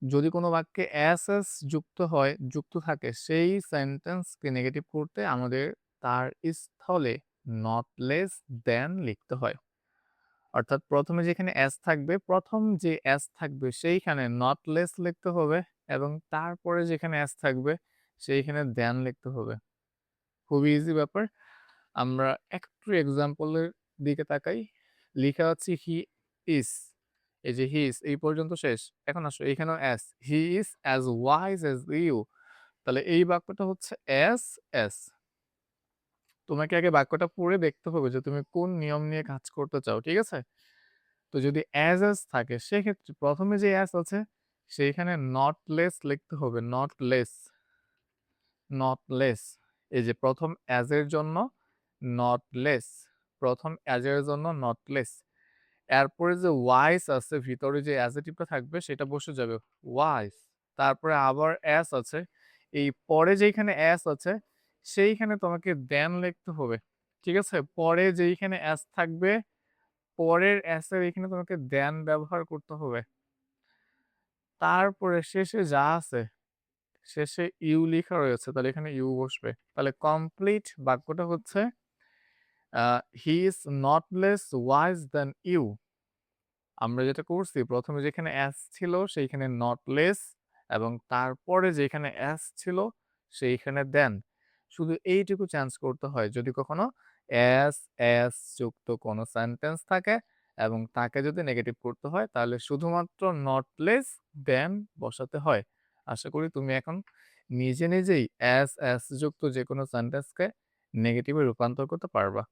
যদি কোনো বাক্যে এস যুক্ত থাকে সেই সেন্টেন্সকে নেগেটিভ করতে আমাদের তার স্থলে নট লেস দ্যান লিখতে হয়। অর্থাৎ ১ম এ যেখানে এস থাকবে, ১ম যে এস থাকবে সেইখানে নট লেস লিখতে হবে এবং তারপরে যেখানে এস থাকবে সেইখানে দ্যান লিখতে হবে। খুবই ইজি ব্যাপার। আমরা একটু এক্সাম্পল এর দিকে তাকাই। লিখা আছে হি ইস। এই যে হি ইস এই পর্যন্ত শেষ। এখন আসো এখানেও S. He is as wise as you। তাহলে এই বাক্যটা হচ্ছে এস, এস। তোমাকে আগে বাক্যটা পড়ে দেখতে হবে যে তুমি কোন নিয়ম নিয়ে কাজ করতে চাও। ঠিক আছে? তো যদি এস থাকে সেক্ষেত্রে ১ম এ যে এস আছে সেইখানে নট লেস লিখতে হবে। Not less, not less. এই যে ১ম এস এর জন্য নট লেস। ১ম এস এর জন্য নট লেস। এরপরে যে ওয়াইস আছে ভিতরে যে অ্যাডজেক্টিভটা থাকবে সেটা বসে যাবে ওয়াইস। তারপরে আবার এস আছে। এই পরে যেইখানে এস আছে সেইখানে তোমাকে দেন লিখতে হবে। ঠিক আছে? পরে যেইখানে এস থাকবে, পরের এস এর এখানে তোমাকে দেন ব্যবহার করতে হবে। তারপরে শেষে যা আছে, শেষে ইউ লিখা রয়েছে তাহলে এখানে ইউ বসবে। তাহলে কমপ্লিট বাক্যটা হচ্ছে he is not less wise than you. আমরা যেটা করছি ১ম এ যেখানে এস ছিল সেইখানে নট লেস এবং তারপরে যেখানে এস ছিল সেইখানে দেন। শুধু এইটুকু চেঞ্জ করতে হয় যদি কখনো এস যুক্ত কোনো সেন্টেন্স থাকে এবং তাকে যদি নেগেটিভ করতে হয় তাহলে শুধুমাত্র নট লেস দেন বসাতে হয়। আশা করি তুমি এখন নিজেই এস যুক্ত যেকোনো সেন্টেন্সকে নেগেটিভে রূপান্তর করতে পারবা।